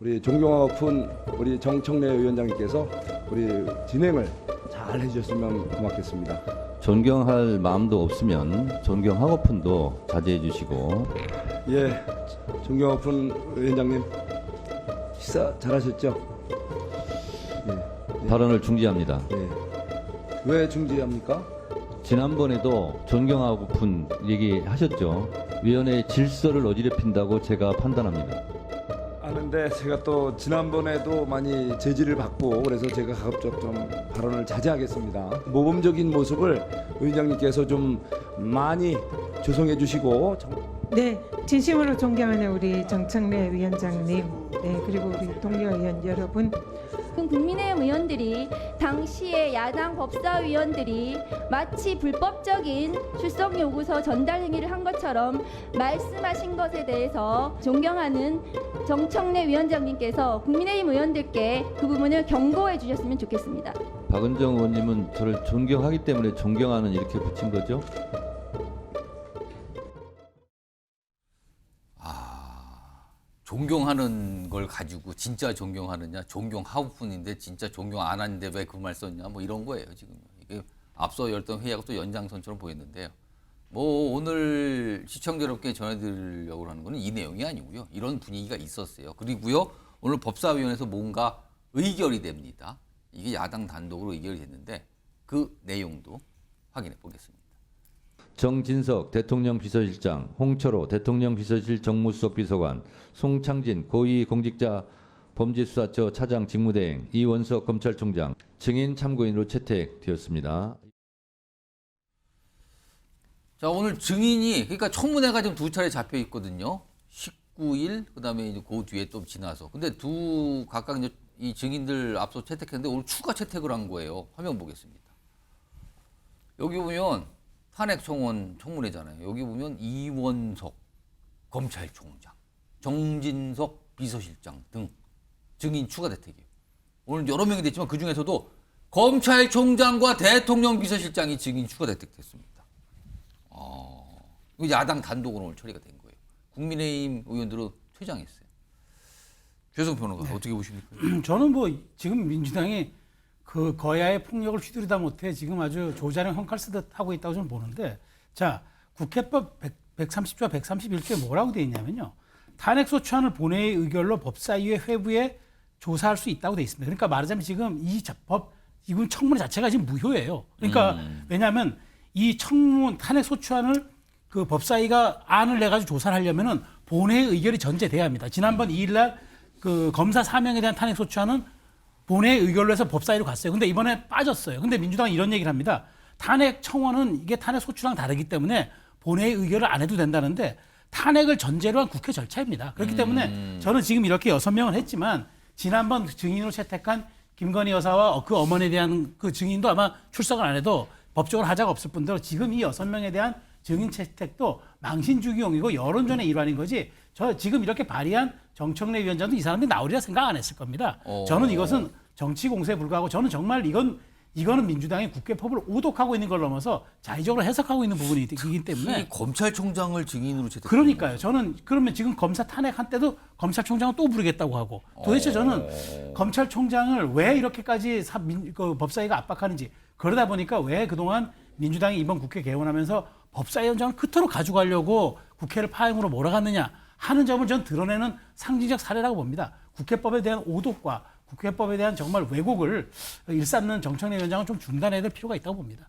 우리 존경하고픈 우리 정청래 위원장님께서 우리 진행을 잘 해주셨으면 고맙겠습니다. 존경할 마음도 없으면 존경하고픈도 자제해 주시고. 예, 존경하고픈 위원장님 식사 잘하셨죠? 예, 발언을 중지합니다. 예. 왜 중지합니까? 지난번에도 존경하고픈 얘기하셨죠. 위원회의 질서를 어지럽힌다고 제가 판단합니다. 아는데 제가 또 지난번에도 많이 제지를 받고 그래서 제가 가급적 좀 발언을 자제하겠습니다. 모범적인 모습을 위원장님께서 좀 많이 조성해 주시고 네, 진심으로 존경하는 우리 정청래 위원장님, 네, 그리고 우리 동료 의원 여러분, 그럼 국민의힘 의원들이 당시에 야당 법사위원들이 마치 불법적인 출석 요구서 전달 행위를 한 것처럼 말씀하신 것에 대해서 존경하는 정청래 위원장님께서 국민의힘 의원들께 그 부분을 경고해 주셨으면 좋겠습니다. 박은정 의원님은 저를 존경하기 때문에 존경하는 이렇게 붙인 거죠? 존경하는 걸 가지고 진짜 존경하느냐, 존경하고뿐인데 진짜 존경 안 하는데 왜 그 말 썼냐, 뭐 이런 거예요 지금. 이게 앞서 열던 회의하고 또 연장선처럼 보였는데요. 뭐 오늘 시청자 여러분께 전해드리려고 하는 거는 이 내용이 아니고요. 이런 분위기가 있었어요. 그리고요 오늘 법사위원회에서 뭔가 의결이 됩니다. 이게 야당 단독으로 의결이 됐는데 그 내용도 확인해 보겠습니다. 정진석 대통령 비서실장, 홍철호 대통령 비서실 정무수석 비서관, 송창진 고위공직자 범죄수사처 차장 직무대행, 이원석 검찰총장 증인 참고인으로 채택되었습니다. 자, 오늘 증인이 그러니까 청문회가 지금 두 차례 잡혀 있거든요. 19일 그다음에 이제 그 뒤에 또 지나서. 근데 두 각각 이제 이 증인들 앞서 채택했는데 오늘 추가 채택을 한 거예요. 화면 보겠습니다. 여기 보면 탄핵 청문회잖아요. 여기 보면 이원석 검찰총장, 정진석 비서실장 등 증인 추가 채택이에요. 오늘 여러 명이 됐지만 그 중에서도 검찰총장과 대통령 비서실장이 증인 추가 채택됐습니다. 이거 야당 단독으로 오늘 처리가 된 거예요. 국민의힘 의원들은 퇴장했어요. 최성 변호사 어떻게 보십니까? 저는 뭐 지금 민주당이 그 거야의 폭력을 휘두르다 못해 지금 아주 조자령 형칼 쓰듯 하고 있다고 저는 보는데, 자, 국회법 130조와 131조에 뭐라고 되어 있냐면요. 탄핵소추안을 본회의 의결로 법사위의 회부에 조사할 수 있다고 되어 있습니다. 그러니까 말하자면 지금 이건 청문회 자체가 지금 무효예요. 그러니까 왜냐하면 이 탄핵소추안을 그 법사위가 안을 내가지고 조사를 하려면은 본회의 의결이 전제돼야 합니다. 지난번 2일날 그 검사 사명에 대한 탄핵소추안은 본회의 의결로 해서 법사위로 갔어요. 근데 이번에 빠졌어요. 근데 민주당은 이런 얘기를 합니다. 탄핵 청원은 이게 탄핵 소추랑 다르기 때문에 본회의 의결을 안 해도 된다는데 탄핵을 전제로 한 국회 절차입니다. 그렇기 때문에 저는 지금 이렇게 6명을 했지만 지난번 증인으로 채택한 김건희 여사와 그 어머니에 대한 그 증인도 아마 출석을 안 해도 법적으로 하자가 없을 뿐더러 지금 이 6명에 대한 증인 채택도 망신주기용이고 여론전의 일환인 거지, 저 지금 이렇게 발의한 정청래 위원장도 이 사람들이 나오리라 생각 안 했을 겁니다. 저는 이것은 정치 공세에 불과하고 저는 정말 이거는 민주당이 국회법을 오독하고 있는 걸 넘어서 자의적으로 해석하고 있는 부분이기 때문에. 검찰총장을 증인으로 채택. 그러니까요. 저는 그러면 지금 검사 탄핵한 때도 검찰총장을 또 부르겠다고 하고, 도대체 저는 검찰총장을 왜 이렇게까지 법사위가 압박하는지, 그러다 보니까 왜 그동안 민주당이 이번 국회 개원하면서 법사위원장을 그토록 가져가려고 국회를 파행으로 몰아갔느냐 하는 점을 전 드러내는 상징적 사례라고 봅니다. 국회법에 대한 오독과 국회법에 대한 정말 왜곡을 일삼는 정청래 위원장은 좀 중단해야 될 필요가 있다고 봅니다.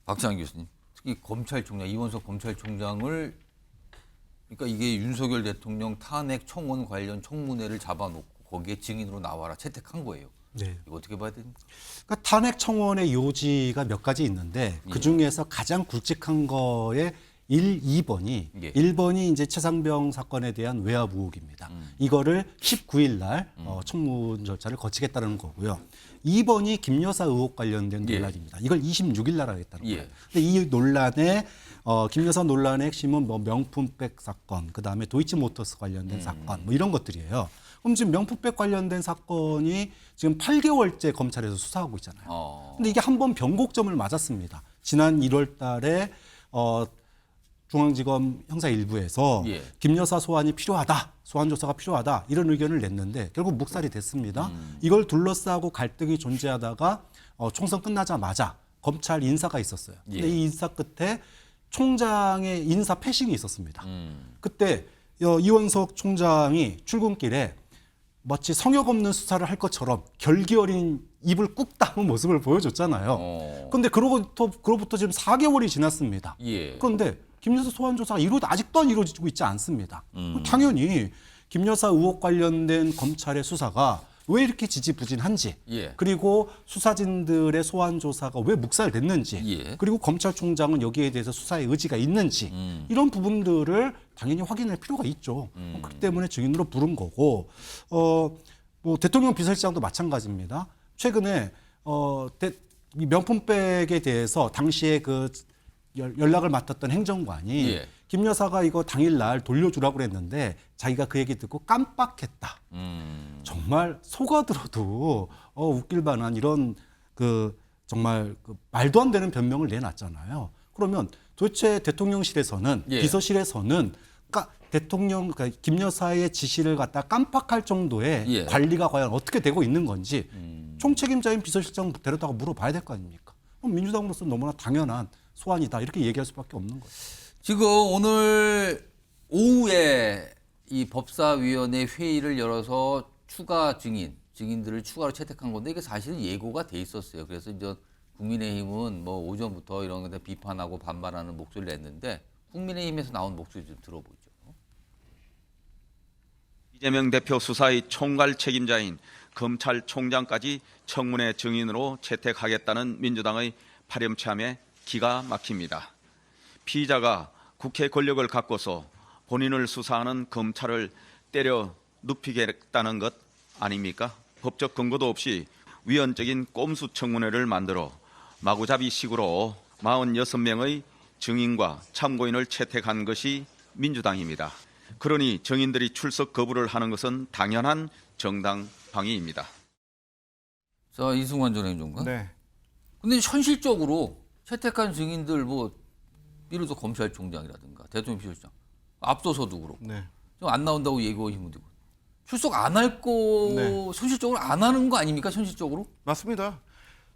박찬환 교수님, 특히 검찰총장 이원석 검찰총장을 그러니까 이게 윤석열 대통령 탄핵 청원 관련 청문회를 잡아놓고 거기에 증인으로 나와라 채택한 거예요. 네. 이거 어떻게 봐야 됩니까? 그러니까 탄핵 청원의 요지가 몇 가지 있는데 그 중에서 가장 굵직한 거에 2번이 예. 1번이 이제 최상병 사건에 대한 외압 의혹입니다. 이거를 19일 날 청문 절차를 거치겠다는 거고요. 2번이 김 여사 의혹 관련된 예. 논란입니다. 이걸 26일 날 하겠다는 거예요. 예. 근데 이 논란에 김 여사 논란의 핵심은 뭐 명품백 사건, 그다음에 도이치모터스 관련된 사건, 뭐 이런 것들이에요. 그럼 지금 명품백 관련된 사건이 지금 8개월째 검찰에서 수사하고 있잖아요. 근데 이게 한 번 변곡점을 맞았습니다. 지난 1월 달에 중앙지검 형사 일부에서 예. 김 여사 소환이 필요하다, 소환 조사가 필요하다 이런 의견을 냈는데 결국 묵살이 됐습니다. 이걸 둘러싸고 갈등이 존재하다가 총선 끝나자마자 검찰 인사가 있었어요. 근데 예. 이 인사 끝에 총장의 인사 패싱이 있었습니다. 그때 이원석 총장이 출근길에 마치 성역 없는 수사를 할 것처럼 결기 어린 입을 꾹 다문 모습을 보여줬잖아요. 그런데 그로부터 지금 4개월이 지났습니다. 예. 그런데 김 여사 소환 조사가 아직도 안 이루어지고 있지 않습니다. 당연히 김 여사 의혹 관련된 검찰의 수사가 왜 이렇게 지지부진한지, 예. 그리고 수사진들의 소환 조사가 왜 묵살됐는지, 예. 그리고 검찰총장은 여기에 대해서 수사의 의지가 있는지 이런 부분들을 당연히 확인할 필요가 있죠. 그렇기 때문에 증인으로 부른 거고, 뭐 대통령 비서실장도 마찬가지입니다. 최근에 이 명품백에 대해서 당시에 그 연락을 맡았던 행정관이 예. 김 여사가 이거 당일날 돌려주라고 그랬는데 자기가 그 얘기 듣고 깜빡했다. 정말 속아들어도 웃길 만한 이런 정말 말도 안 되는 변명을 내놨잖아요. 그러면 도대체 대통령실에서는 예. 비서실에서는 그러니까 김 여사의 지시를 갖다 깜빡할 정도의 예. 관리가 과연 어떻게 되고 있는 건지 총책임자인 비서실장 데려다가 물어봐야 될 거 아닙니까? 그럼 민주당으로서 너무나 당연한 소환이다 이렇게 얘기할 수밖에 없는 거죠. 지금 오늘 오후에 이 법사위원회 회의를 열어서 추가 증인들을 추가로 채택한 건데 이게 사실은 예고가 돼 있었어요. 그래서 이제 국민의힘은 뭐 오전부터 이런 데 비판하고 반발하는 목소리를 냈는데 국민의힘에서 나온 목소리 좀 들어보죠. 이재명 대표 수사의 총괄 책임자인 검찰총장까지 청문회 증인으로 채택하겠다는 민주당의 파렴치함에 기가 막힙니다. 피의자가 국회 권력을 갖고서 본인을 수사하는 검찰을 때려 눕히겠다는 것 아닙니까? 법적 근거도 없이 위헌적인 꼼수 청문회를 만들어 마구잡이식으로 46명의 증인과 참고인을 채택한 것이 민주당입니다. 그러니 증인들이 출석 거부를 하는 것은 당연한 정당 방위입니다. 자, 이승환 전 행정관. 네. 근데 현실적으로 채택한 증인들 뭐 예를 들어 검찰총장이라든가 대통령 비서실장 앞서서도 그렇고 네. 좀 안 나온다고 얘기하시면 되고 출석 안 할 거 네. 현실적으로 안 하는 거 아닙니까? 현실적으로? 맞습니다.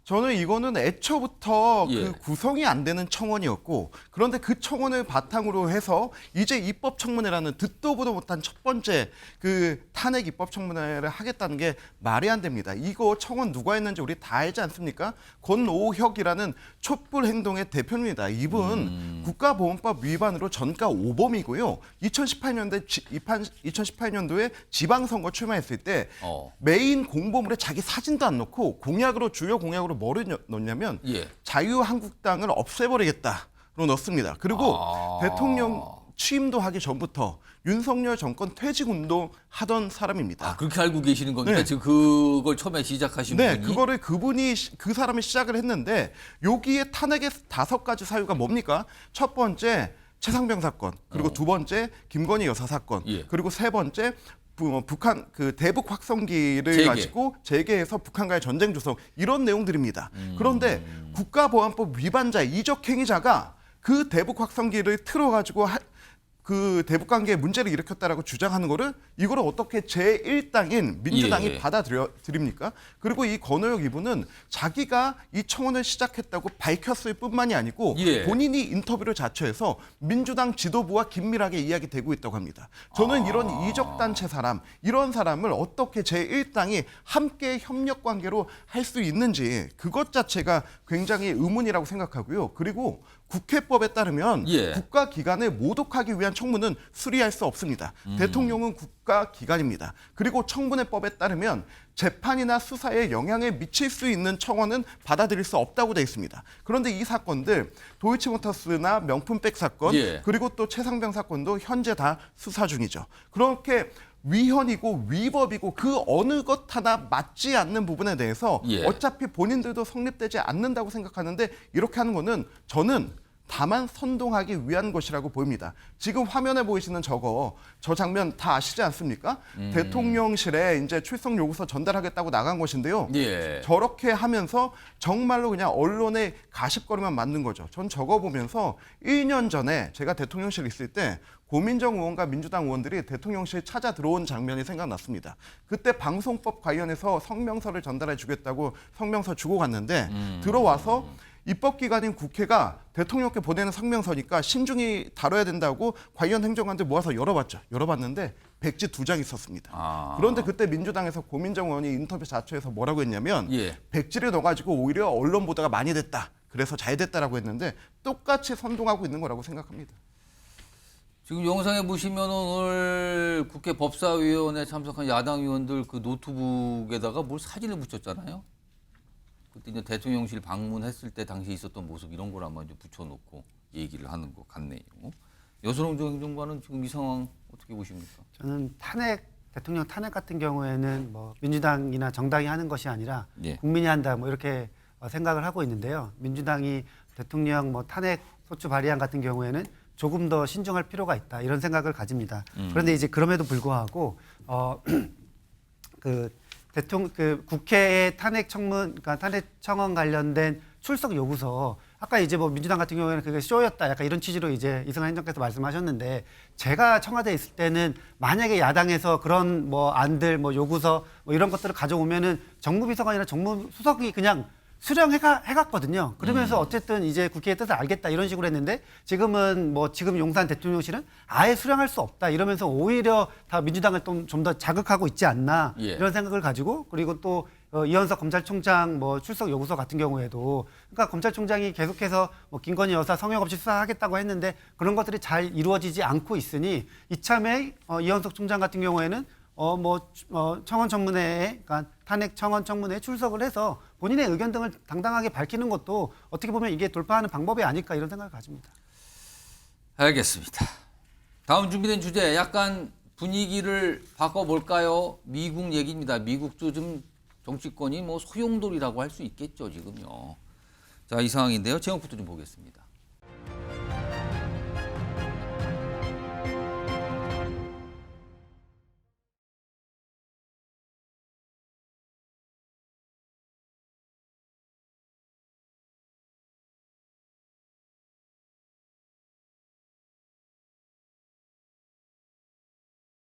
저는 이거는 애초부터 예. 그 구성이 안 되는 청원이었고 그런데 그 청원을 바탕으로 해서 이제 입법청문회라는 듣도 보도 못한 첫 번째 그 탄핵 입법청문회를 하겠다는 게 말이 안 됩니다. 이거 청원 누가 했는지 우리 다 알지 않습니까? 권오혁이라는 촛불행동의 대표입니다. 이분 국가보안법 위반으로 전가 5범이고요. 2018년도에 지방선거 출마했을 때 메인 공보물에 자기 사진도 안 넣고 공약으로 주요 공약으로 뭐를 넣냐면 예. 자유한국당을 없애버리겠다로 넣습니다. 그리고 대통령 취임도 하기 전부터 윤석열 정권 퇴직운동 하던 사람입니다. 아, 그렇게 알고 계시는 겁니까? 네. 지금 그걸 처음에 시작하신 네, 분이? 그거를 그 사람이 시작을 했는데 여기에 탄핵의 5가지 사유가 뭡니까? 첫 번째 최상병 사건, 그리고 두 번째 김건희 여사 사건, 예. 그리고 세 번째 북한 그 대북 확성기를 재개. 가지고 재개해서 북한과의 전쟁 조성 이런 내용들입니다. 그런데 국가보안법 위반자 이적 행위자가 그 대북 확성기를 틀어가지고 그 대북 관계에 문제를 일으켰다라고 주장하는 거를 이거를 어떻게 제1당인 민주당이 예. 받아들입니까? 그리고 이 권오혁 이분은 자기가 이 청원을 시작했다고 밝혔을 뿐만이 아니고 예. 본인이 인터뷰를 자처해서 민주당 지도부와 긴밀하게 이야기되고 있다고 합니다. 저는 이런 이적단체 사람, 이런 사람을 어떻게 제1당이 함께 협력 관계로 할 수 있는지 그것 자체가 굉장히 의문이라고 생각하고요. 그리고 국회법에 따르면 예. 국가기관을 모독하기 위한 청문은 수리할 수 없습니다. 대통령은 국가기관입니다. 그리고 청문회법에 따르면 재판이나 수사에 영향을 미칠 수 있는 청원은 받아들일 수 없다고 되어 있습니다. 그런데 이 사건들 도이치모터스나 명품백 사건 예. 그리고 또 최상병 사건도 현재 다 수사 중이죠. 그렇게 위헌이고 위법이고 그 어느 것 하나 맞지 않는 부분에 대해서 예. 어차피 본인들도 성립되지 않는다고 생각하는데 이렇게 하는 거는 저는 다만 선동하기 위한 것이라고 보입니다. 지금 화면에 보이시는 저 장면 다 아시지 않습니까? 대통령실에 이제 출석 요구서 전달하겠다고 나간 것인데요. 예. 저렇게 하면서 정말로 그냥 언론의 가십거리만 만든 거죠. 전 저거 보면서 1년 전에 제가 대통령실 있을 때 고민정 의원과 민주당 의원들이 대통령실 찾아 들어온 장면이 생각났습니다. 그때 방송법 관련해서 성명서를 전달해 주겠다고 성명서 주고 갔는데 들어와서 입법기관인 국회가 대통령께 보내는 성명서니까 신중히 다뤄야 된다고 관련 행정관들 모아서 열어봤죠. 열어봤는데 백지 2장 있었습니다. 그런데 그때 민주당에서 고민정 의원이 인터뷰 자체에서 뭐라고 했냐면 예. 백지를 넣어가지고 오히려 언론 보도가 많이 됐다. 그래서 잘 됐다라고 했는데 똑같이 선동하고 있는 거라고 생각합니다. 지금 영상에 보시면 오늘 국회 법사위원회 참석한 야당 의원들 그 노트북에다가 뭘 사진을 붙였잖아요. 그때 이제 대통령실 방문했을 때 당시 있었던 모습 이런 걸 아마 이제 붙여놓고 얘기를 하는 것 같네요. 여선홍 행정관은 지금 이 상황 어떻게 보십니까? 저는 대통령 탄핵 같은 경우에는 뭐 민주당이나 정당이 하는 것이 아니라 예. 국민이 한다 뭐 이렇게 생각을 하고 있는데요. 민주당이 대통령 뭐 탄핵 소추 발의안 같은 경우에는 조금 더 신중할 필요가 있다 이런 생각을 가집니다. 그런데 이제 그럼에도 불구하고 그 국회의 탄핵 청문, 그러니까 탄핵 청원 관련된 출석 요구서 아까 이제 뭐 민주당 같은 경우에는 그게 쇼였다 약간 이런 취지로 이제 이승환 행정께서 말씀하셨는데 제가 청와대에 있을 때는 만약에 야당에서 그런 뭐 안들 뭐 요구서 뭐 이런 것들을 가져오면은 정무비서관이나 정무수석이 그냥 수령해갔거든요. 그러면서 어쨌든 이제 국회의 뜻을 알겠다 이런 식으로 했는데 지금은 뭐 지금 용산 대통령실은 아예 수령할 수 없다 이러면서 오히려 다 민주당을 좀 더 자극하고 있지 않나 예. 이런 생각을 가지고 그리고 또 이현석 검찰총장 뭐 출석 요구서 같은 경우에도 그러니까 검찰총장이 계속해서 뭐 김건희 여사 성역 없이 수사하겠다고 했는데 그런 것들이 잘 이루어지지 않고 있으니 이참에 이현석 총장 같은 경우에는 청원 청문회에, 그러니까 탄핵 청원 청문회에 출석을 해서 본인의 의견 등을 당당하게 밝히는 것도 어떻게 보면 이게 돌파하는 방법이 아닐까 이런 생각을 가집니다. 알겠습니다. 다음 준비된 주제 약간 분위기를 바꿔볼까요? 미국 얘기입니다. 미국도 좀 정치권이 뭐 소용돌이라고 할 수 있겠죠, 지금요. 자, 이 상황인데요. 제목부터 좀 보겠습니다.